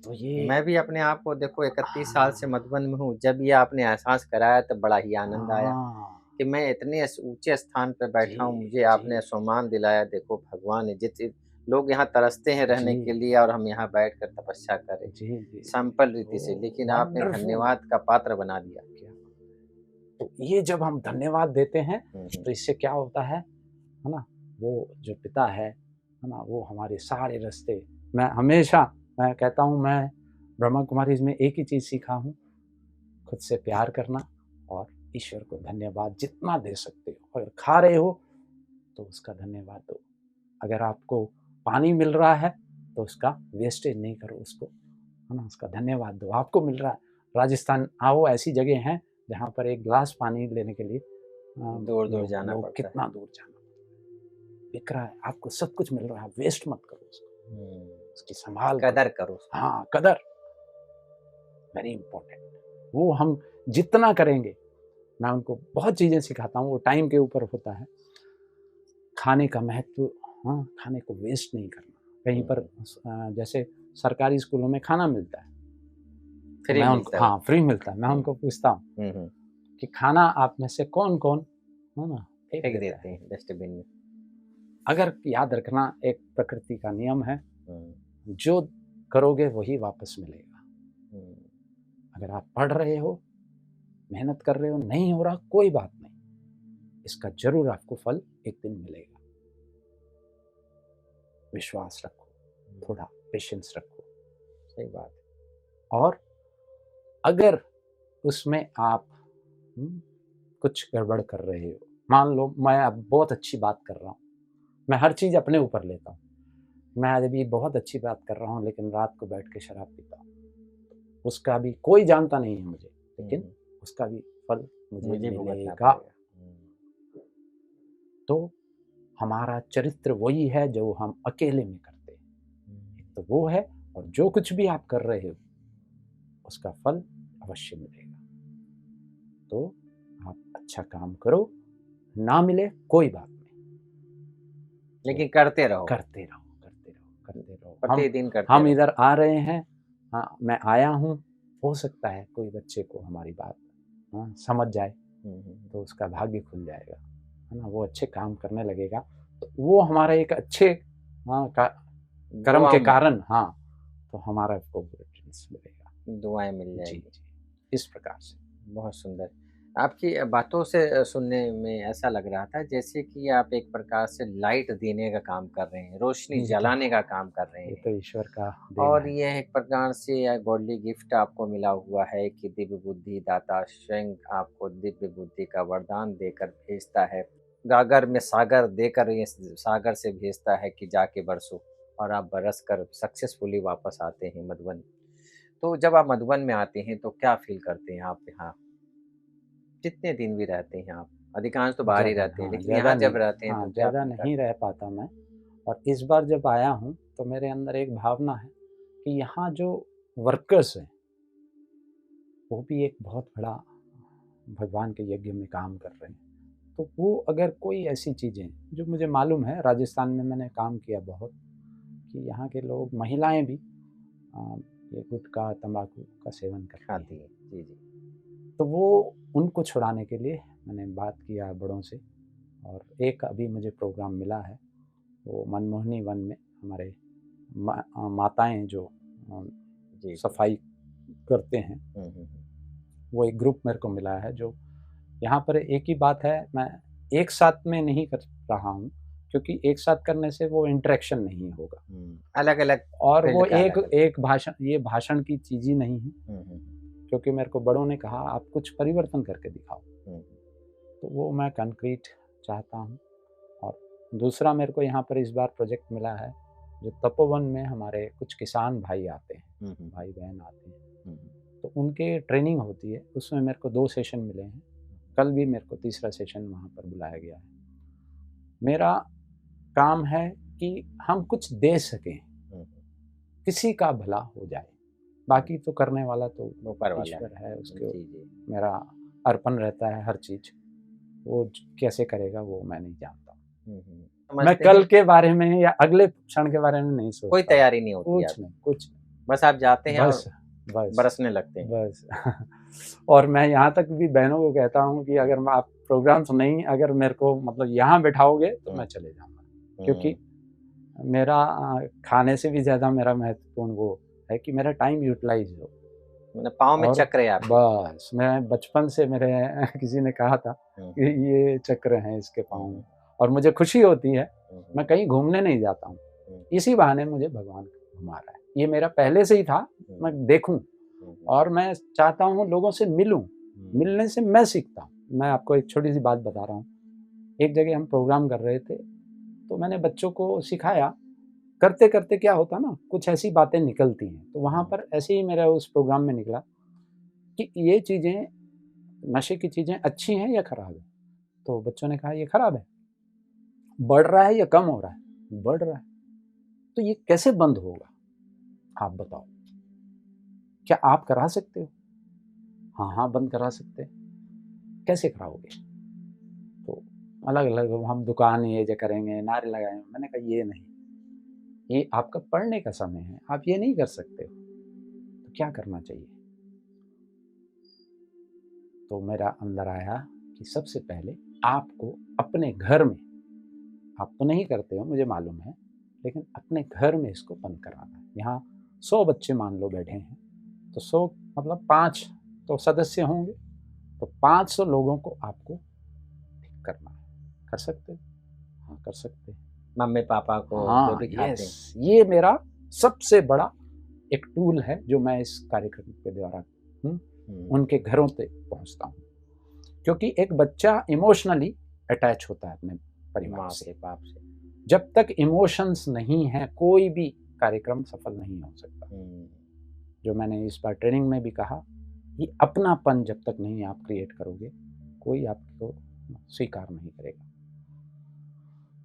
तो ये मैं भी अपने आप को देखो 31 साल से मधुबन में हूँ। जब ये आपने एहसास कराया तो बड़ा ही आनंद आया हाँ, कि मैं इतने ऊंचे स्थान पर बैठा हूँ, जी मुझे जी आपने सम्मान दिलाया। देखो भगवान ने जिस लोग यहाँ तरसते हैं रहने के जी लिए और हम यहाँ बैठकर तपस्या करें जी जी संपल रीति से, ओ लेकिन आपने वंडरफुल। धन्यवाद का पात्र बना दिया। क्या तो ये जब हम धन्यवाद देते हैं हम्म, तो इससे क्या होता है ना, वो जो पिता है ना, वो हमारे सारे रास्ते, मैं हमेशा मैं कहता हूँ, मैं ब्रह्मा कुमारी में एक ही चीज़ सीखा हूँ, खुद से प्यार करना और ईश्वर को धन्यवाद जितना दे सकते हो। अगर खा रहे हो तो उसका धन्यवाद दो, अगर आपको पानी मिल रहा है तो उसका वेस्टेज नहीं करो, उसको है ना, उसका धन्यवाद दो। आपको मिल रहा है, राजस्थान आओ, ऐसी जगह हैं जहाँ पर एक गिलास पानी लेने के लिए दूर दूर जाना लोग पड़ता है। कितना दूर जाना, बिक रहा है, आपको सब कुछ मिल रहा है, वेस्ट मत करो उसको, हम्म, उसकी संभाल करो। कदर करो। हाँ, कदर वेरी इंपॉर्टेंट। वो हम जितना करेंगे, मैं उनको बहुत चीज़ें सिखाता हूँ, वो टाइम के ऊपर होता है। खाने का महत्व, हाँ, खाने को वेस्ट नहीं करना। कहीं पर जैसे सरकारी स्कूलों में खाना मिलता है तो फ्री मैं उनको, मिलता है वो। हाँ, फ्री मिलता है, मैं उनको पूछता हूँ हम्म, कि खाना आप में से कौन कौन है ना फेंक फेंक देता देते है। हैं डस्टबिन में। अगर याद रखना, एक प्रकृति का नियम है, हम्म, जो करोगे वही वापस मिलेगा। हम्म, अगर आप पढ़ रहे हो, मेहनत कर रहे हो, नहीं हो रहा, कोई बात नहीं, इसका जरूर आपको फल एक दिन मिलेगा। विश्वास रखो, थोड़ा पेशेंस रखो। सही बात। और अगर उसमें आप कुछ गड़बड़ कर रहे हो, मान लो मैं अब बहुत अच्छी बात कर रहा हूँ, मैं हर चीज़ अपने ऊपर लेता हूँ, मैं आज अभी बहुत अच्छी बात कर रहा हूँ लेकिन रात को बैठ के शराब पीता हूँ, उसका भी कोई जानता नहीं है मुझे, लेकिन उसका भी फल मुझे मुझे भुगतना मिलेगा। पड़ेगा। तो हमारा चरित्र वही है जो हम अकेले में करते हैं, एक तो वो है, और जो कुछ भी आप कर रहे हो उसका फल अवश्य मिलेगा। तो आप अच्छा काम करो, ना मिले कोई बात नहीं, लेकिन करते रहो। करते रहो, करते रहो, करते रहो। प्रतिदिन करते हम रहो। इधर आ रहे हैं, हाँ, मैं आया हूँ, हो सकता है कोई बच्चे को हमारी बात, हाँ, समझ जाए, तो उसका भाग्य खुल जाएगा, है ना, वो अच्छे काम करने लगेगा, तो वो हमारा एक अच्छे, हाँ, कर्म के कारण, हाँ, तो हमारा को मिलेगा, दुआएं मिल जी जाएगी। जी, इस प्रकार से। बहुत सुंदर। आपकी बातों से सुनने में ऐसा लग रहा था जैसे कि आप एक प्रकार से लाइट देने का काम कर रहे हैं, रोशनी ये तो जलाने का काम कर रहे ये हैं। तो ईश्वर का देन और है। ये एक प्रकार से गॉडली गिफ्ट आपको मिला हुआ है कि दिव्य बुद्धि दाता स्वयं आपको दिव्य बुद्धि का वरदान देकर भेजता है। गागर में सागर देकर ये सागर से भेजता है कि जाके बरसो, और आप बरस कर सक्सेसफुली वापस आते हैं मधुबन। तो जब आप मधुबन में आते हैं तो क्या फ़ील करते हैं आप यहाँ? कितने दिन भी रहते हैं आप? अधिकांश तो बाहर ही ज़्यादा, रहते हैं, हाँ, लेकिन ज़्यादा यहाँ जब नहीं, रहते हैं हाँ, तो क्या ज़्यादा फ़ील नहीं करते हैं? रह पाता मैं। और इस बार जब आया हूँ तो मेरे अंदर एक भावना है कि यहाँ जो वर्कर्स हैं वो भी एक बहुत बड़ा भगवान के यज्ञ में काम कर रहे हैं। तो वो अगर कोई ऐसी चीज़ें, जो मुझे मालूम है, राजस्थान में मैंने काम किया बहुत, कि यहाँ के लोग, महिलाएं भी ये गुटखा तंबाकू का सेवन करती खाती हैं। हैं। जी, जी। तो वो उनको छुड़ाने के लिए मैंने बात किया बड़ों से, और एक अभी मुझे प्रोग्राम मिला है, वो मनमोहनी वन में हमारे माताएं जो जी, जी। सफाई करते हैं, हुँ, हुँ, हुँ। वो एक ग्रुप मेरे को मिला है। जो यहाँ पर एक ही बात है, मैं एक साथ में नहीं कर रहा हूँ, क्योंकि एक साथ करने से वो इंटरेक्शन नहीं होगा, अलग-अलग और वो फ़ील्ड का एक अलग-अलग। एक भाषण, ये भाषण की चीज़ ही नहीं है, हुँ, हुँ, क्योंकि मेरे को बड़ों ने कहा आप कुछ परिवर्तन करके दिखाओ, हुँ, तो वो मैं कंक्रीट चाहता हूँ। दूसरा मेरे को यहाँ पर इस बार प्रोजेक्ट मिला है, जो तपोवन में हमारे कुछ किसान भाई आते हैं, भाई बहन आते हैं, तो उनके ट्रेनिंग होती है, उसमें मेरे को 2 सेशन मिले हैं। कल भी मेरे को तीसरा सेशन वहाँ पर बुलाया गया है। मेरा काम है कि हम कुछ दे सकें, किसी का भला हो जाए। बाकी तो करने वाला तो ऊपर वाला ईश्वर है, उसके जी जी मेरा अर्पण रहता है हर चीज। वो कैसे करेगा वो मैं नहीं जानता। मैं समझते कल हैं के बारे में या अगले क्षण के बारे में नहीं सोचता। कोई तैयारी नहीं होती कुछ आपकी, नहीं, कुछ नहीं, बस आप जाते हैं बस और बस बरसने लगते हैं। बस और मैं यहाँ तक भी बहनों को कहता हूँ कि अगर आप प्रोग्राम्स नहीं, अगर मेरे को मतलब यहाँ बैठाओगे तो मैं चले जाऊँगा, क्योंकि मेरा खाने से भी ज़्यादा मेरा महत्वपूर्ण वो है कि मेरा टाइम यूटिलाइज हो। मैंने पाँव में और चक्र है आपके। बस मैं बचपन से मेरे किसी ने कहा था कि ये चक्र हैं इसके पाँव में, और मुझे खुशी होती है। मैं कहीं घूमने नहीं जाता हूँ, इसी बहाने मुझे भगवान घुमा रहा है। ये मेरा पहले से ही था, मैं देखूं और मैं चाहता हूँ लोगों से मिलूं, मिलने से मैं सीखता हूँ। मैं आपको एक छोटी सी बात बता रहा हूँ। एक जगह हम प्रोग्राम कर रहे थे, तो मैंने बच्चों को सिखाया, करते करते क्या होता ना, कुछ ऐसी बातें निकलती हैं। तो वहाँ पर ऐसे ही मेरा उस प्रोग्राम में निकला कि ये चीज़ें, नशे की चीज़ें अच्छी हैं या खराब है। तो बच्चों ने कहा ये खराब है। बढ़ रहा है या कम हो रहा है? बढ़ रहा है। तो ये कैसे बंद होगा, आप बताओ, क्या आप करा सकते हो? हाँ हाँ, बंद करा सकते हैं। कैसे कराओगे? तो अलग अलग हम दुकान ये जो करेंगे, नारे लगाएंगे। मैंने कहा ये नहीं, ये आपका पढ़ने का समय है, आप ये नहीं कर सकते हो। तो क्या करना चाहिए? तो मेरा अंदर आया कि सबसे पहले आपको अपने घर में, आप तो नहीं करते हो मुझे मालूम है, लेकिन अपने घर में इसको बंद कराना है। यहाँ 100 बच्चे मान लो बैठे हैं, तो 100 मतलब 5 तो सदस्य होंगे, तो 500 लोगों को आपको ठीक करना है। कर सकते हो? हाँ, कर सकते हैं। मम्मी पापा को जो हाँ, भी खाते हैं। यस, ये मेरा सबसे बड़ा एक टूल है जो मैं इस कार्यक्रम के द्वारा उनके घरों तक पहुंचता हूँ। क्योंकि एक बच्चा इमोशनली अटैच होता है अपने परिवार माँ से। से बाप से। जब तक इमोशंस नहीं है, कोई भी कार्यक्रम सफल नहीं हो सकता। जो मैंने इस बार ट्रेनिंग में भी कहा, ये अपनापन जब तक नहीं आप क्रिएट करोगे, कोई आपको स्वीकार नहीं करेगा।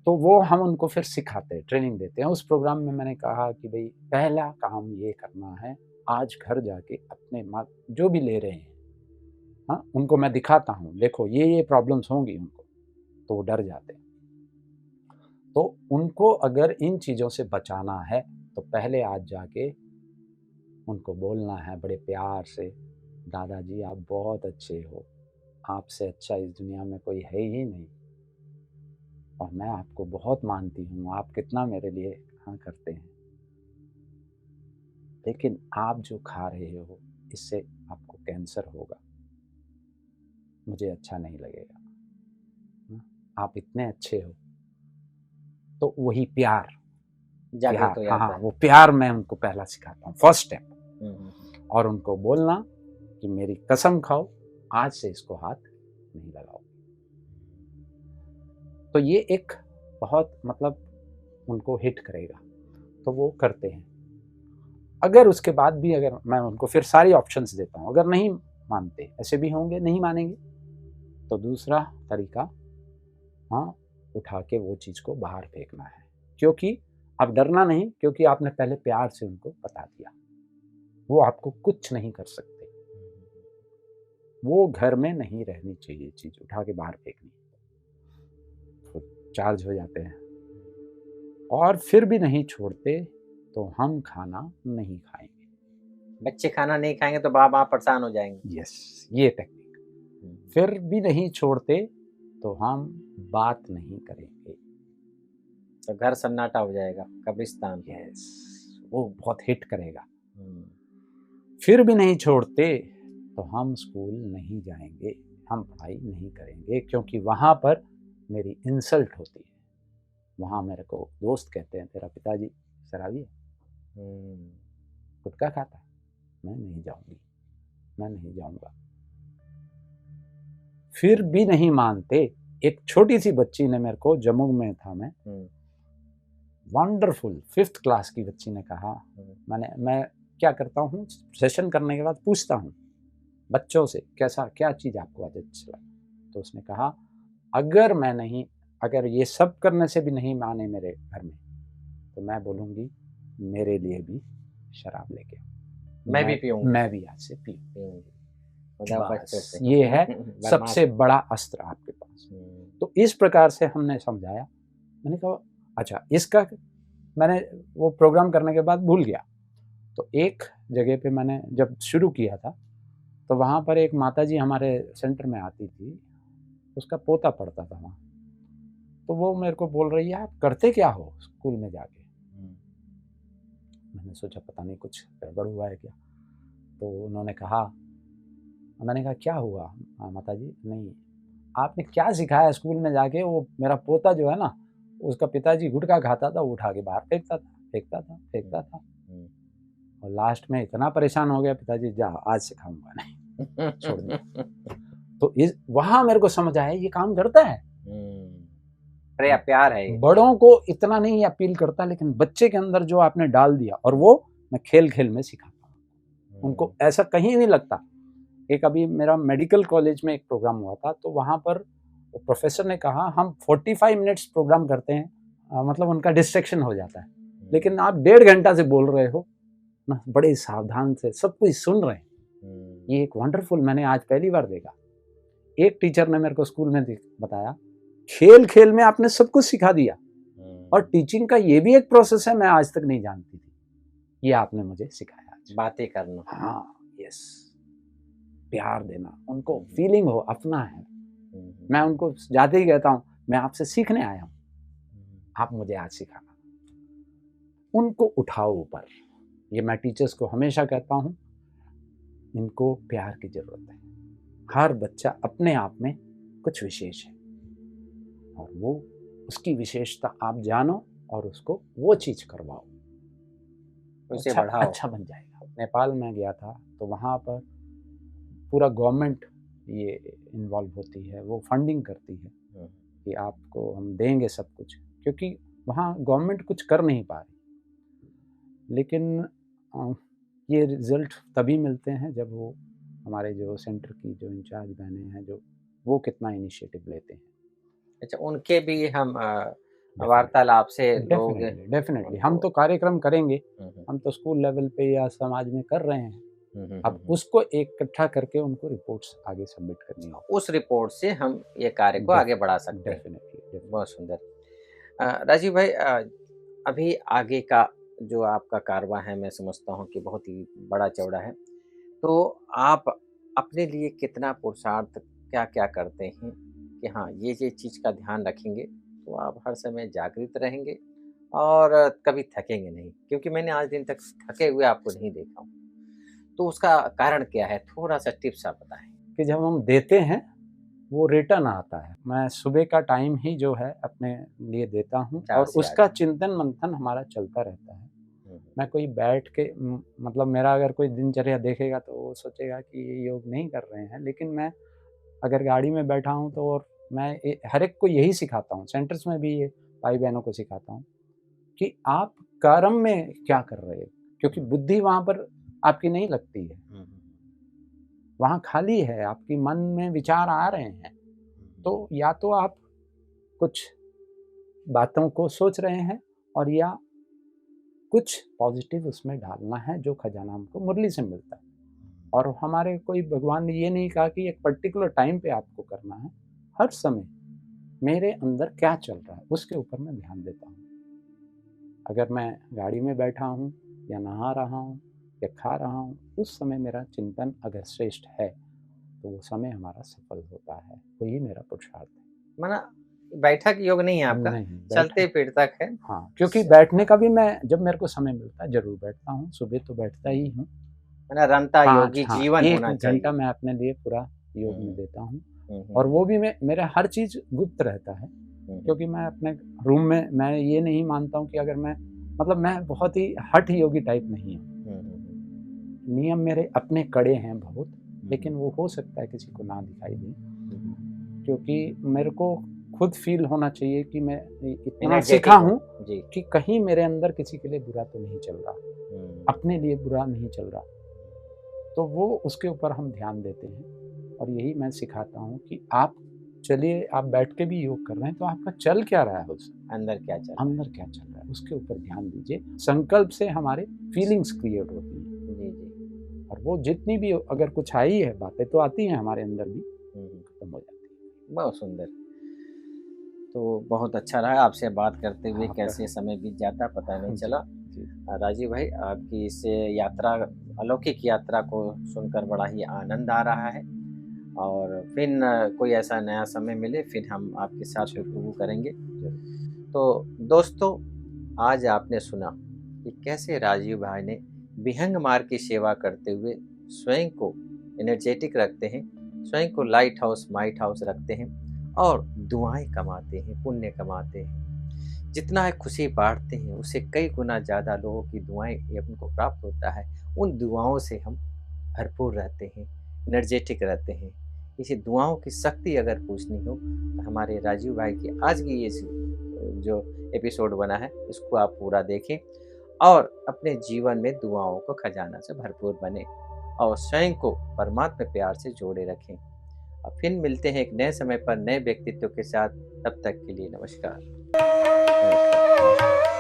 तो वो हम उनको फिर सिखाते हैं, ट्रेनिंग देते हैं। उस प्रोग्राम में मैंने कहा कि भाई पहला काम ये करना है, आज घर जाके अपने माँ जो भी ले रहे हैं, हाँ, उनको मैं दिखाता हूँ, देखो ये प्रॉब्लम्स होंगी उनको, तो वो डर जाते हैं। तो उनको अगर इन चीज़ों से बचाना है, तो पहले आज जाके उनको बोलना है बड़े प्यार से, दादाजी आप बहुत अच्छे हो, आपसे अच्छा इस दुनिया में कोई है ही नहीं, और मैं आपको बहुत मानती हूँ, आप कितना मेरे लिए हाँ करते हैं, लेकिन आप जो खा रहे हो इससे आपको कैंसर होगा, मुझे अच्छा नहीं लगेगा, आप इतने अच्छे हो। तो वही प्यार, जागृत हो हाँ जाता हाँ, है। वो प्यार मैं उनको पहला सिखाता हूँ, फर्स्ट स्टेप। और उनको बोलना कि मेरी कसम खाओ, आज से इसको हाथ नहीं लगाओ। तो ये एक बहुत मतलब उनको हिट करेगा, तो वो करते हैं। अगर उसके बाद भी अगर मैं उनको फिर सारी ऑप्शंस देता हूँ, अगर नहीं मानते, ऐसे भी होंगे नहीं मानेंगे, तो दूसरा तरीका, हाँ, उठा के वो चीज़ को बाहर फेंकना है। क्योंकि अब डरना नहीं, क्योंकि आपने पहले प्यार से उनको बता दिया, वो आपको कुछ नहीं कर सकते। वो घर में नहीं रहनी चाहिए चीज़, उठा के बाहर फेंकनी, तो चार्ज हो जाते हैं। और फिर भी नहीं छोड़ते तो हम खाना नहीं खाएंगे। बच्चे खाना नहीं खाएंगे तो बाप आप परेशान हो जाएंगे। यस, ये टेक्निक। फिर भी नहीं छोड़ते तो हम बात नहीं करेंगे, तो घर सन्नाटा हो जाएगा, कब्रिस्तान। यस, वो बहुत हिट करेगा। फिर भी नहीं छोड़ते तो हम स्कूल नहीं जाएंगे, हम पढ़ाई नहीं करेंगे, क्योंकि वहाँ पर मेरी इंसल्ट होती है। वहाँ मेरे को दोस्त कहते हैं तेरा पिताजी शराबी है, गुटखा खाता है, मैं नहीं जाऊंगी, मैं नहीं जाऊंगा। फिर भी नहीं मानते एक छोटी सी बच्ची ने मेरे को, जम्मू में था मैं, वंडरफुल 5th क्लास की बच्ची ने कहा, मैं क्या करता हूँ, सेशन करने के बाद पूछता हूँ बच्चों से क्या चीज़ आपको आज अच्छा लगा। तो उसने कहा अगर ये सब करने से भी नहीं माने मेरे घर में, तो मैं बोलूँगी मेरे लिए भी शराब लेके आओ, मैं भी पीऊँगी, मैं भी आज से पीऊँगी। बस ये है सबसे बड़ा अस्त्र आपके पास। तो इस प्रकार से हमने समझाया। मैंने कहा अच्छा, इसका मैंने वो प्रोग्राम करने के बाद भूल गया। तो एक जगह पे मैंने जब शुरू किया था, तो वहाँ पर एक माताजी हमारे सेंटर में आती थी, उसका पोता पढ़ता था वहाँ। तो वो मेरे को बोल रही है, आप करते क्या हो स्कूल में जाके? मैंने सोचा पता नहीं कुछ गड़बड़ हुआ है क्या। तो उन्होंने कहा, मैंने कहा क्या हुआ माताजी? नहीं, आपने क्या सिखाया स्कूल में जाके? वो मेरा पोता जो है ना, उसका पिताजी गुटखा खाता था, उठा के बाहर फेंकता था। और लास्ट में इतना परेशान हो गया पिताजी, जा आज सिखाऊंगा नहीं, छोड़ दो। तो वहां मेरे को समझ आया ये काम करता है। प्यार है। बड़ों को इतना नहीं अपील करता, लेकिन बच्चे के अंदर जो आपने डाल दिया, और वो मैं खेल खेल में सिखाता हूँ उनको, ऐसा कहीं नहीं लगता। एक अभी मेरा मेडिकल कॉलेज में एक प्रोग्राम हुआ था, तो वहाँ पर प्रोफेसर ने कहा हम 45 मिनट्स प्रोग्राम करते हैं, मतलब उनका डिस्ट्रैक्शन हो जाता है, लेकिन आप 1.5 घंटा से बोल रहे हो ना, बड़े सावधान से सब कुछ सुन रहे हैं। ये एक वंडरफुल, मैंने आज पहली बार देखा। एक टीचर ने मेरे को स्कूल में बताया, खेल खेल में आपने सब कुछ सिखा दिया, और टीचिंग का ये भी एक प्रोसेस है, मैं आज तक नहीं जानती थी, ये आपने मुझे सिखाया आज। बातें करना, हाँ, यस, प्यार देना, उनको फीलिंग हो अपना है। मैं उनको जाते ही कहता हूँ मैं आपसे सीखने आया हूँ, आप मुझे आज सिखाना। उनको उठाओ ऊपर। ये मैं टीचर्स को हमेशा कहता हूँ, इनको प्यार की जरूरत है। हर बच्चा अपने आप में कुछ विशेष है, और वो उसकी विशेषता आप जानो और उसको वो चीज करवाओ, उसे बढ़ाओ, अच्छा बन जाएगा। नेपाल में गया था, तो वहाँ पर पूरा गवर्नमेंट ये इन्वॉल्व होती है, वो फंडिंग करती है कि आपको हम देंगे सब कुछ, क्योंकि वहाँ गवर्नमेंट कुछ कर नहीं पा रही। लेकिन ये रिजल्ट तभी मिलते हैं जब वो हमारे जो सेंटर की जो इंचार्ज बहनें हैं, जो वो कितना इनिशिएटिव लेते हैं। अच्छा, उनके भी हम वार्तालाप से लोग डेफिनेटली हम तो कार्यक्रम करेंगे, हम तो स्कूल लेवल पे या समाज में कर रहे हैं। अब उसको इकट्ठा करके उनको रिपोर्ट्स आगे सबमिट करनी है, उस रिपोर्ट से हम ये कार्य को आगे बढ़ा सकते हैं। डेफिनेटली। बहुत सुंदर। राजीव भाई, अभी आगे का जो आपका कारवां है, मैं समझता हूँ कि बहुत ही बड़ा चौड़ा है, तो आप अपने लिए कितना पुरुषार्थ क्या क्या करते हैं कि हाँ, ये चीज़ का ध्यान रखेंगे तो आप हर समय जागृत रहेंगे और कभी थकेंगे नहीं, क्योंकि मैंने आज दिन तक थके हुए आपको नहीं देखा हूँ। तो उसका कारण क्या है? थोड़ा-सा टिप्स आप बताएँ। कि जब हम देते हैं, वो रिटर्न आता है। मैं सुबह का टाइम ही जो है अपने लिए देता हूँ, और उसका चिंतन मंथन हमारा चलता रहता है। मैं कोई बैठ के मतलब मेरा अगर कोई दिनचर्या देखेगा तो वो सोचेगा कि ये योग नहीं कर रहे हैं, लेकिन मैं अगर गाड़ी में बैठा हूँ तो, और मैं हर एक को यही सिखाता हूँ, सेंटर्स में भी ये भाई बहनों को सिखाता हूँ कि आप कर्म में क्या कर रहे हैं, क्योंकि बुद्धि वहाँ पर आपकी नहीं लगती है, वहाँ खाली है, आपकी मन में विचार आ रहे हैं। तो या तो आप कुछ बातों को सोच रहे हैं, और या कुछ पॉजिटिव उसमें डालना है, जो खजाना हमको मुरली से मिलता है। और हमारे कोई भगवान ने ये नहीं कहा कि एक पर्टिकुलर टाइम पे आपको करना है, हर समय मेरे अंदर क्या चल रहा है उसके ऊपर मैं ध्यान देता हूँ। अगर मैं गाड़ी में बैठा हूँ या नहा रहा हूँ या खा रहा हूँ, उस समय मेरा चिंतन अगर श्रेष्ठ है तो वो समय हमारा सफल होता है। वही मेरा पुरुषार्थ है। माना बैठक योग नहीं है आपका, नहीं, चलते फिर तक है। हाँ, क्योंकि बैठने का भी मैं जब मेरे को समय मिलता है जरूर बैठता हूँ। सुबह तो बैठता ही हूँ। रंता योगी जीवन होना चाहिए। 1 घंटा मैं अपने लिए पूरा योग में देता हूँ, और वो भी मेरा हर चीज गुप्त रहता है, क्योंकि मैं अपने रूम में, मैं ये नहीं मानता हूँ कि अगर मैं मतलब मैं बहुत ही हठ योगी टाइप नहीं हूँ। नियम मेरे अपने कड़े हैं बहुत, लेकिन वो हो सकता है किसी को ना दिखाई दे, क्योंकि मेरे को खुद फील होना चाहिए कि मैं इतना एनर्जेटिक सीखा हो। हूँ जी। कि कहीं मेरे अंदर किसी के लिए बुरा तो नहीं चल रहा, अपने लिए बुरा नहीं चल रहा। तो वो उसके ऊपर हम ध्यान देते हैं और यही मैं सिखाता हूँ कि आप चलिए, आप बैठ के भी योग कर रहे हैं तो आपका चल क्या रहा है, उस अंदर क्या चल रहा अंदर क्या चल रहा है, उसके ऊपर ध्यान दीजिए। संकल्प से हमारे फीलिंग्स क्रिएट होती हैं, है? जी, जी। और वो जितनी भी अगर कुछ आई है, बातें तो आती हैं हमारे अंदर भी, खत्म हो जाती है। बहुत सुंदर। तो बहुत अच्छा रहा आपसे बात करते हुए, आपका कैसे समय बीत जाता पता नहीं जी, चला। जी। राजीव भाई, आपकी इस यात्रा, अलौकिक यात्रा को सुनकर बड़ा ही आनंद आ रहा है, और फिर कोई ऐसा नया समय मिले फिर हम आपके साथ ज़रूर, गुफ्तगू करेंगे। ज़रूर। तो दोस्तों, आज आपने सुना कि कैसे राजीव भाई ने विहंग मार्ग की सेवा करते हुए स्वयं को एनर्जेटिक रखते हैं, स्वयं को लाइट हाउस माइट हाउस रखते हैं और दुआएं कमाते हैं, पुण्य कमाते हैं। जितना है खुशी बांटते हैं, उससे कई गुना ज़्यादा लोगों की दुआएं ये उनको प्राप्त होता है। उन दुआओं से हम भरपूर रहते हैं, एनर्जेटिक रहते हैं। इसी दुआओं की शक्ति अगर पूछनी हो तो हमारे राजीव भाई की आज की ये जो एपिसोड बना है इसको आप पूरा देखें और अपने जीवन में दुआओं को खजाना से भरपूर बने और स्वयं को परमात्मा प्यार से जोड़े रखें। अब फिर मिलते हैं एक नए समय पर नए व्यक्तित्व के साथ। तब तक के लिए नमस्कार। नमस्कार।